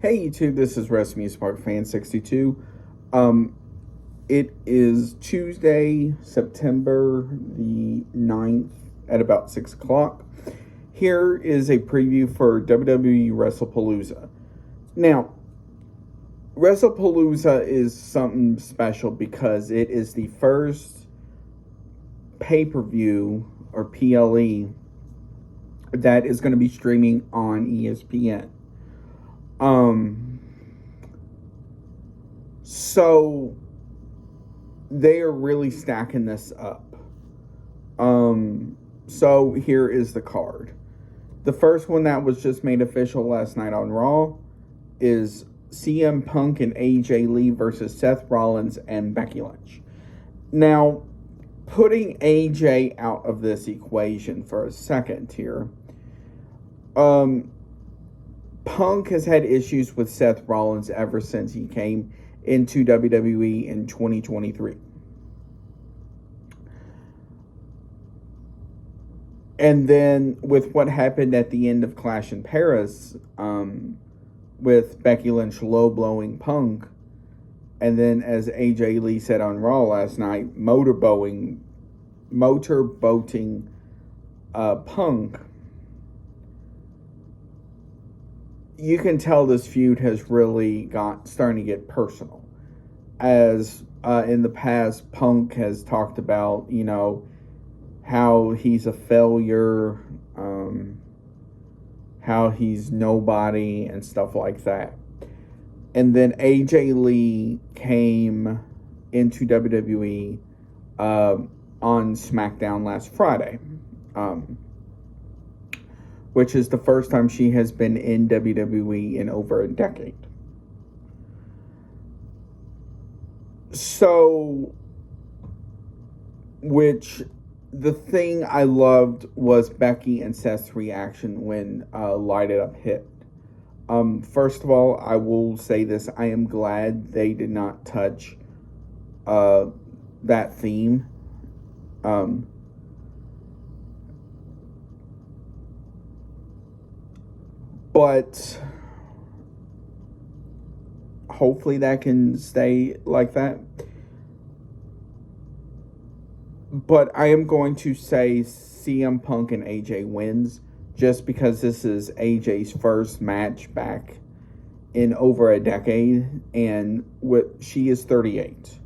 Hey YouTube, this is WrestleMusicParkFan62. It is Tuesday, September the 9th at about 6 o'clock. Here is a preview for WWE WrestlePalooza. Now, WrestlePalooza is something special because it is the first pay-per-view or PLE that is going to be streaming on ESPN. So they are really stacking this up. So here is the card. The first one that was just made official last night on Raw is CM Punk and AJ Lee versus Seth Rollins and Becky Lynch. Now, putting AJ out of this equation for a second here, Punk has had issues with Seth Rollins ever since he came into WWE in 2023. And then with what happened at the end of Clash in Paris, with Becky Lynch low-blowing Punk, and then as AJ Lee said on Raw last night, motorboating Punk, you can tell this feud has really starting to get personal. As in the past, Punk has talked about, how he's a failure, how he's nobody, and stuff like that. And then AJ Lee came into WWE on SmackDown last Friday. Which is the first time she has been in WWE in over a decade. So, the thing I loved was Becky and Seth's reaction when Light It Up hit. First of all, I will say this. I am glad they did not touch that theme. But hopefully that can stay like that. But I am going to say CM Punk and AJ wins just because this is AJ's first match back in over a decade, and she is 38.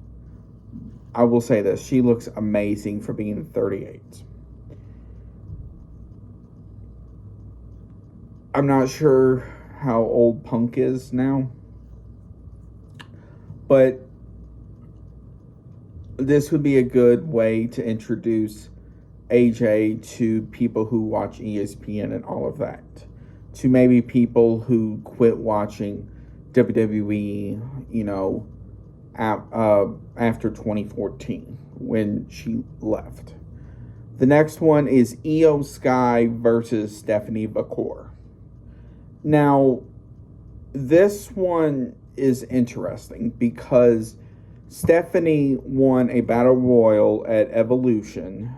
I will say this, she looks amazing for being 38. I'm not sure how old Punk is now, but this would be a good way to introduce AJ to people who watch ESPN and all of that, to maybe people who quit watching WWE, after 2014 when she left. The next one is Io Sky versus Stephanie McMahon. Now, this one is interesting because Stephanie won a Battle Royal at Evolution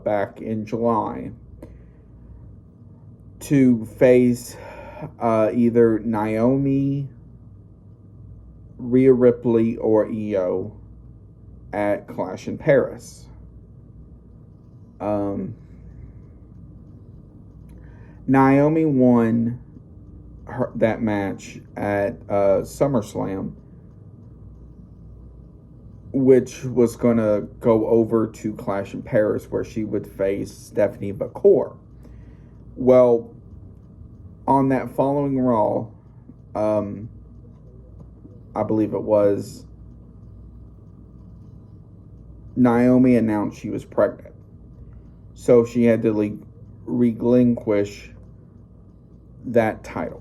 back in July to face either Naomi, Rhea Ripley, or Io at Clash in Paris. Naomi won that match at SummerSlam, which was going to go over to Clash in Paris where she would face Stephanie McMahon. Well, on that following Raw, I believe it was, Naomi announced she was pregnant. So she had to relinquish that title.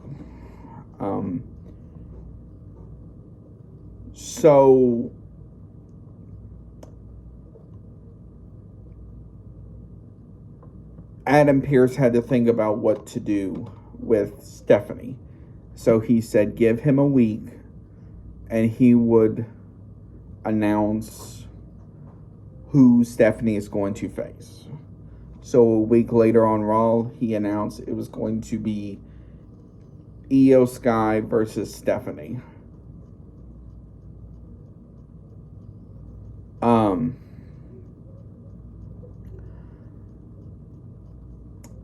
So Adam Pearce had to think about what to do with Stephanie. So he said give him a week and he would announce who Stephanie is going to face. So a week later on Raw, he announced it was going to be Io Sky versus Stephanie.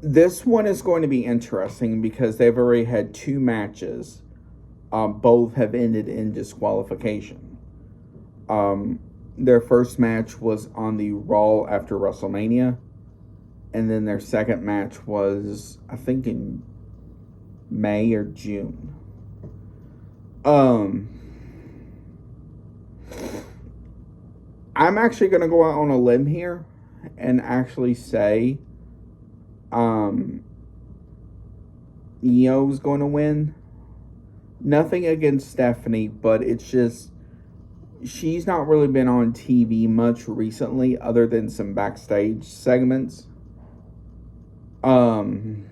This one is going to be interesting because they've already had 2 matches. Both have ended in disqualification. Their first match was on the Raw after WrestleMania, and then their second match was, I think, in May or June. I'm actually going to go out on a limb here and actually say Io's going to win. Nothing against Stephanie, but it's just she's not really been on TV much recently other than some backstage segments. And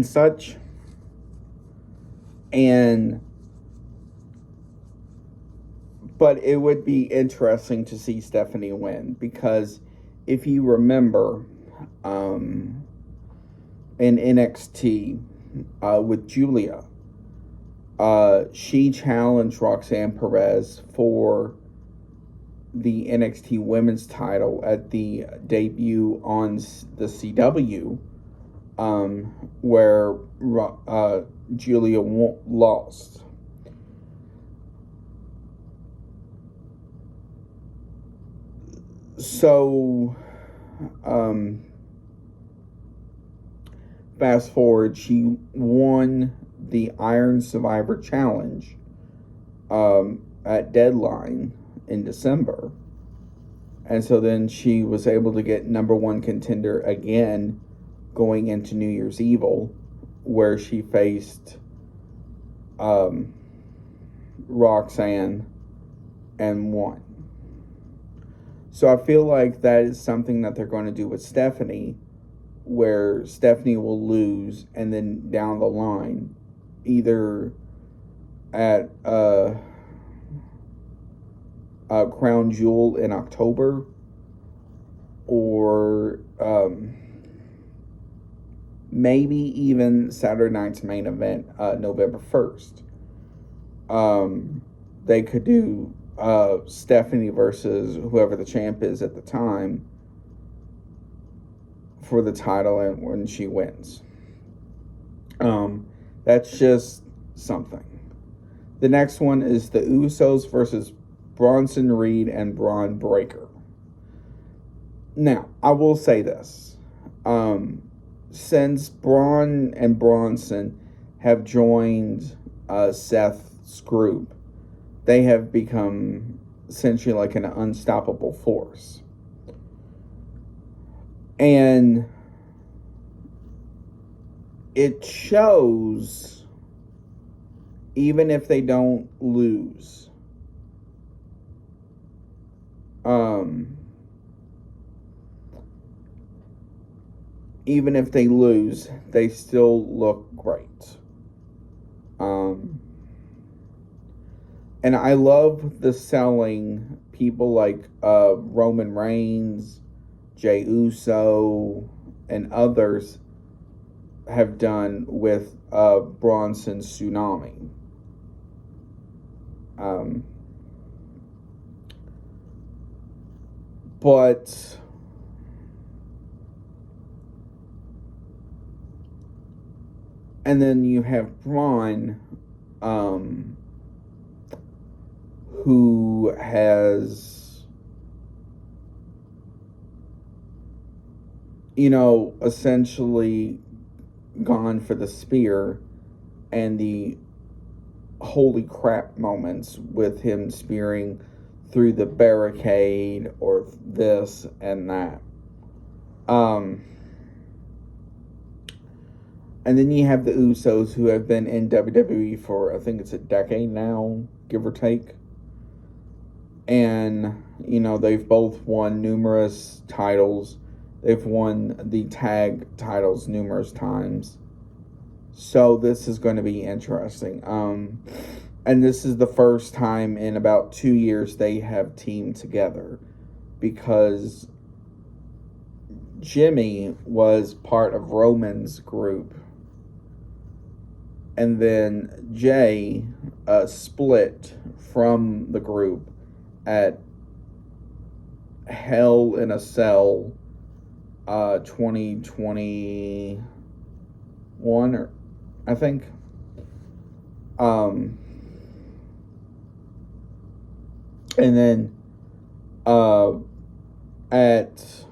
such. But it would be interesting to see Stephanie win because if you remember, in NXT with Julia, she challenged Roxanne Perez for the NXT Women's title at the debut on the CW, where Julia lost. So, fast forward, she won the Iron Survivor Challenge at Deadline in December. And so then she was able to get number 1 contender again going into New Year's Evil, where she faced Roxanne and won. So I feel like that is something that they're going to do with Stephanie, where Stephanie will lose, and then down the line, either at Crown Jewel in October, or maybe even Saturday Night's Main Event, November 1st. They could do Stephanie versus whoever the champ is at the time for the title, and when she wins. That's just something. The next one is the Usos versus Bronson Reed and Braun Breaker. Now, I will say this. Since Braun and Bronson have joined Seth's group, they have become essentially like an unstoppable force. And it shows even if they don't lose. Even if they lose, they still look great. And I love the selling people like Roman Reigns, Jey Uso, and others have done with Bronson's Tsunami. But and then you have Braun, who has, essentially gone for the spear and the holy crap moments with him spearing through the barricade or this and that. And then you have the Usos, who have been in WWE for, I think it's a decade now, give or take. And, they've both won numerous titles. They've won the tag titles numerous times. So this is going to be interesting. And this is the first time in about 2 years they have teamed together, because Jimmy was part of Roman's group And then Jay split from the group at Hell in a Cell 2021, or I think. And then at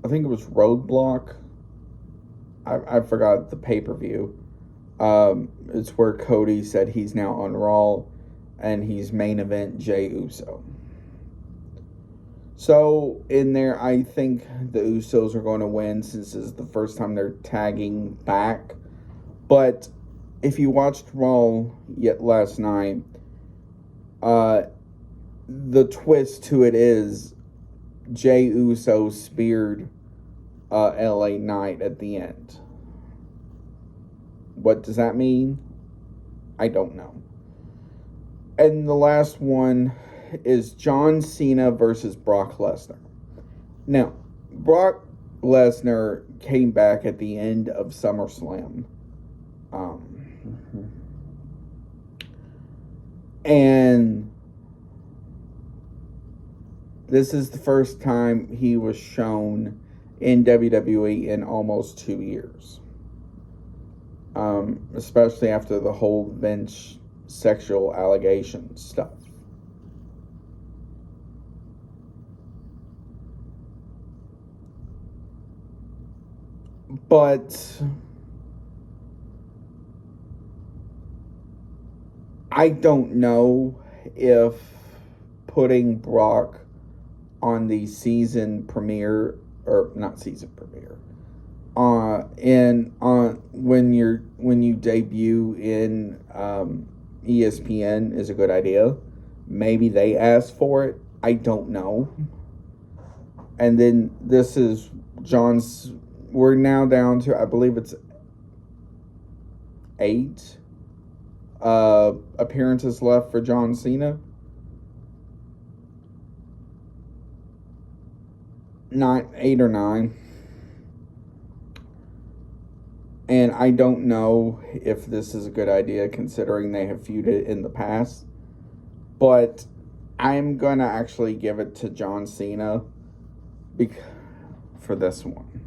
I think it was Roadblock. I forgot the pay-per-view. It's where Cody said he's now on Raw, and he's main event Jey Uso. So in there, I think the Usos are going to win since this is the first time they're tagging back. But if you watched Raw yet last night, the twist to it is Jey Uso speared LA Knight at the end. What does that mean? I don't know. And the last one is John Cena versus Brock Lesnar. Now, Brock Lesnar came back at the end of SummerSlam. And this is the first time he was shown in WWE in almost 2 years. Especially after the whole Vince sexual allegation stuff. But I don't know if putting Brock on the season premiere, or not season premiere, when you debut in ESPN is a good idea. Maybe they asked for it. I don't know. And then this is John's. We're now down to, I believe it's 8 appearances left for John Cena. 8 or 9. And I don't know if this is a good idea considering they have feuded in the past. But I'm going to actually give it to John Cena for this one.